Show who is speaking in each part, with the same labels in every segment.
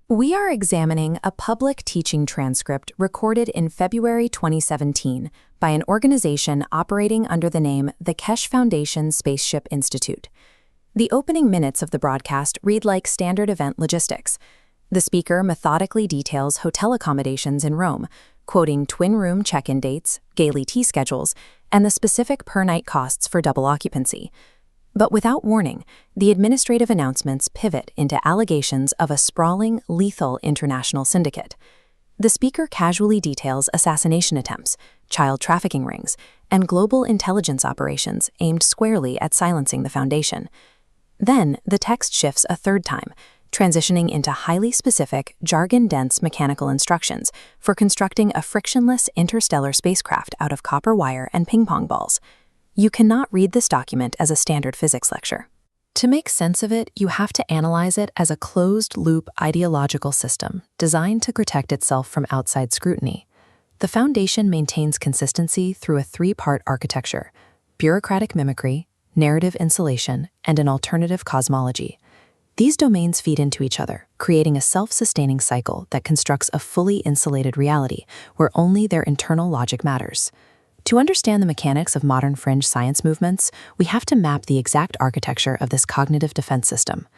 Speaker 1: We are examining a public teaching transcript recorded in February 2017 by an organization operating under the name the Keshe Foundation Spaceship Institute. The opening minutes of the broadcast read like standard event logistics. The speaker methodically details hotel accommodations in Rome, quoting twin-room check-in dates, Gaily tea schedules, and the specific per-night costs for double occupancy. But without warning, the administrative announcements pivot into allegations of a sprawling, lethal international syndicate. The speaker casually details assassination attempts, child trafficking rings, and global intelligence operations aimed squarely at silencing the Foundation. Then, the text shifts a third time, transitioning into highly specific, jargon-dense mechanical instructions for constructing a frictionless interstellar spacecraft out of copper wire and ping-pong balls. You cannot read this document as a standard physics lecture. To make sense of it, you have to analyze it as a closed-loop ideological system designed to protect itself from outside scrutiny. The Foundation maintains consistency through a three-part architecture: bureaucratic mimicry, narrative insulation, and an alternative cosmology. These domains feed into each other, creating a self-sustaining cycle that constructs a fully insulated reality where only their internal logic matters. To understand the mechanics of modern fringe science movements, we have to map the exact architecture of this cognitive defense system.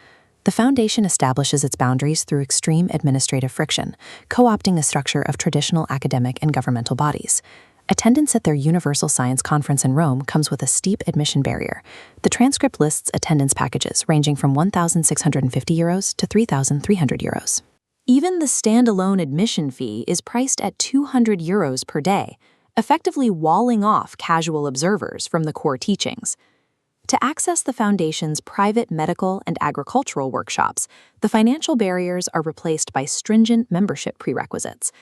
Speaker 1: The Foundation establishes its boundaries through extreme administrative friction, co-opting the structure of traditional academic and governmental bodies. Attendance at their Universal Science Conference in Rome comes with a steep admission barrier. The transcript lists attendance packages ranging from €1,650 to €3,300. Even the standalone admission fee is priced at €200 per day, effectively walling off casual observers from the core teachings. To access the Foundation's private medical and agricultural workshops, the financial barriers are replaced by stringent membership prerequisites.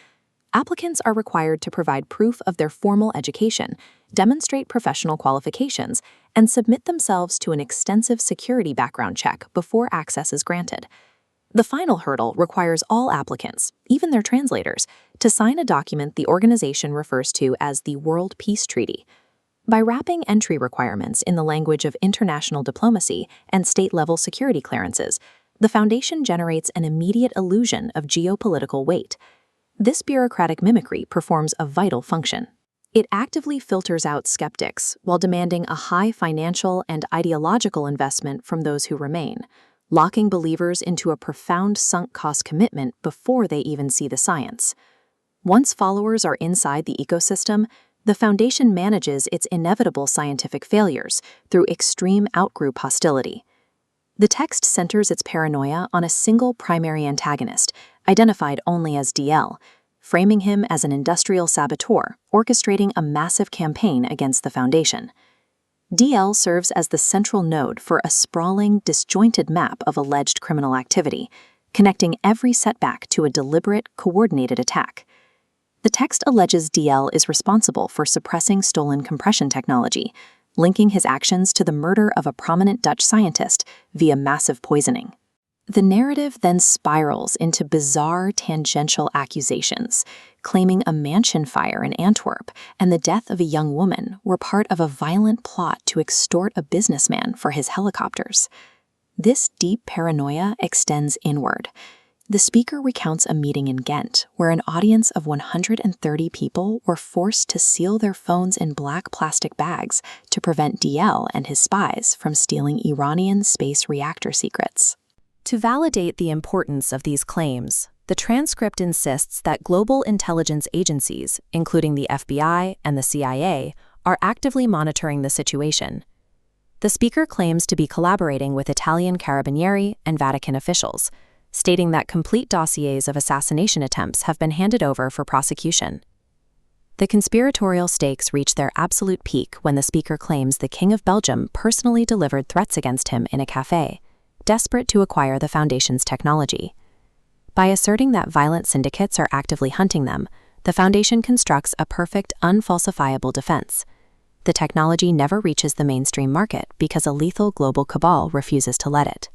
Speaker 1: Applicants are required to provide proof of their formal education, demonstrate professional qualifications, and submit themselves to an extensive security background check before access is granted. The final hurdle requires all applicants, even their translators, to sign a document the organization refers to as the World Peace Treaty. By wrapping entry requirements in the language of international diplomacy and state-level security clearances, the Foundation generates an immediate illusion of geopolitical weight. This bureaucratic mimicry performs a vital function. It actively filters out skeptics while demanding a high financial and ideological investment from those who remain, locking believers into a profound sunk cost commitment before they even see the science. Once followers are inside the ecosystem, the Foundation manages its inevitable scientific failures through extreme outgroup hostility. The text centers its paranoia on a single primary antagonist, identified only as DL, framing him as an industrial saboteur orchestrating a massive campaign against the Foundation. DL serves as the central node for a sprawling, disjointed map of alleged criminal activity, connecting every setback to a deliberate, coordinated attack. The text alleges DL is responsible for suppressing stolen compression technology, linking his actions to the murder of a prominent Dutch scientist via massive poisoning. The narrative then spirals into bizarre tangential accusations, claiming a mansion fire in Antwerp and the death of a young woman were part of a violent plot to extort a businessman for his helicopters. This deep paranoia extends inward. The speaker recounts a meeting in Ghent where an audience of 130 people were forced to seal their phones in black plastic bags to prevent DL and his spies from stealing Iranian space reactor secrets. To validate the importance of these claims, the transcript insists that global intelligence agencies, including the FBI and the CIA, are actively monitoring the situation. The speaker claims to be collaborating with Italian Carabinieri and Vatican officials, stating that complete dossiers of assassination attempts have been handed over for prosecution. The conspiratorial stakes reach their absolute peak when the speaker claims the King of Belgium personally delivered threats against him in a cafe, desperate to acquire the Foundation's technology. By asserting that violent syndicates are actively hunting them, the Foundation constructs a perfect, unfalsifiable defense. The technology never reaches the mainstream market because a lethal global cabal refuses to let it.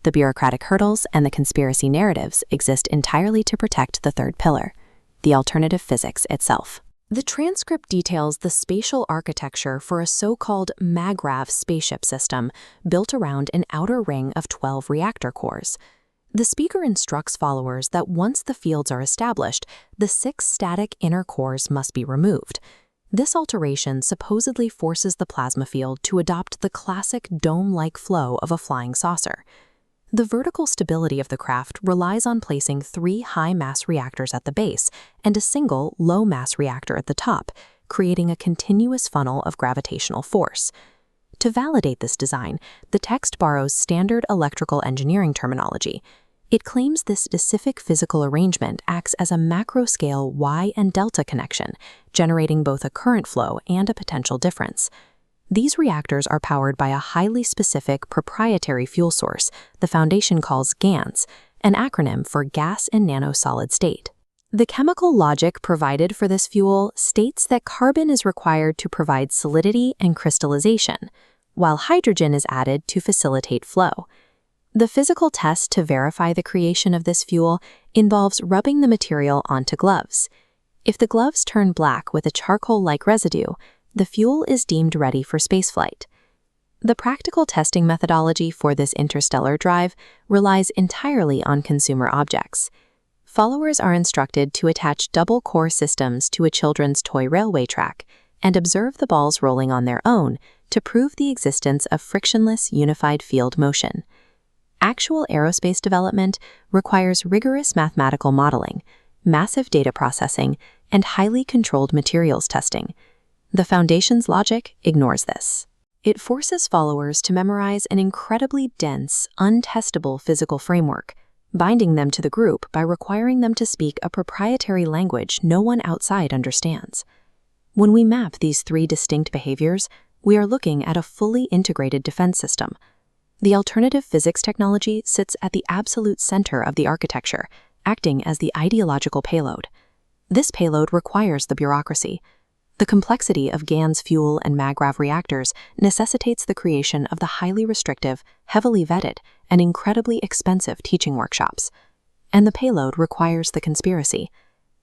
Speaker 1: The bureaucratic hurdles and the conspiracy narratives exist entirely to protect the third pillar, the alternative physics itself. The transcript details the spatial architecture for a so-called Magrav spaceship system built around an outer ring of 12 reactor cores. The speaker instructs followers that once the fields are established, the 6 static inner cores must be removed. This alteration supposedly forces the plasma field to adopt the classic dome-like flow of a flying saucer. The vertical stability of the craft relies on placing 3 high-mass reactors at the base and a single low-mass reactor at the top, creating a continuous funnel of gravitational force. To validate this design, the text borrows standard electrical engineering terminology. It claims this specific physical arrangement acts as a macro-scale Y and delta connection, generating both a current flow and a potential difference. These reactors are powered by a highly specific proprietary fuel source the Foundation calls GANS, an acronym for gas and nanosolid state. The chemical logic provided for this fuel states that carbon is required to provide solidity and crystallization, while hydrogen is added to facilitate flow. The physical test to verify the creation of this fuel involves rubbing the material onto gloves. If the gloves turn black with a charcoal-like residue, the fuel is deemed ready for spaceflight. The practical testing methodology for this interstellar drive relies entirely on consumer objects. Followers are instructed to attach double-core systems to a children's toy railway track and observe the balls rolling on their own to prove the existence of frictionless unified field motion. Actual aerospace development requires rigorous mathematical modeling, massive data processing, and highly controlled materials testing. The Foundation's logic ignores this. It forces followers to memorize an incredibly dense, untestable physical framework, binding them to the group by requiring them to speak a proprietary language no one outside understands. When we map these 3 distinct behaviors, we are looking at a fully integrated defense system. The alternative physics technology sits at the absolute center of the architecture, acting as the ideological payload. This payload requires the bureaucracy. The complexity of GANS fuel and Magrav reactors necessitates the creation of the highly restrictive, heavily vetted, and incredibly expensive teaching workshops. And the payload requires the conspiracy.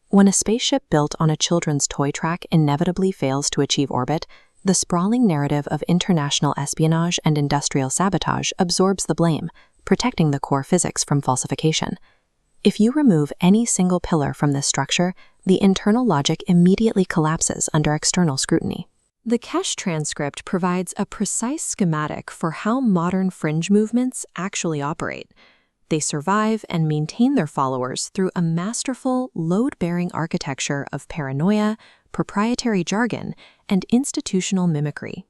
Speaker 1: When a spaceship built on a children's toy track inevitably fails to achieve orbit, the sprawling narrative of international espionage and industrial sabotage absorbs the blame, protecting the core physics from falsification. If you remove any single pillar from this structure, the internal logic immediately collapses under external scrutiny. The Keshe transcript provides a precise schematic for how modern fringe movements actually operate. They survive and maintain their followers through a masterful, load-bearing architecture of paranoia, proprietary jargon, and institutional mimicry.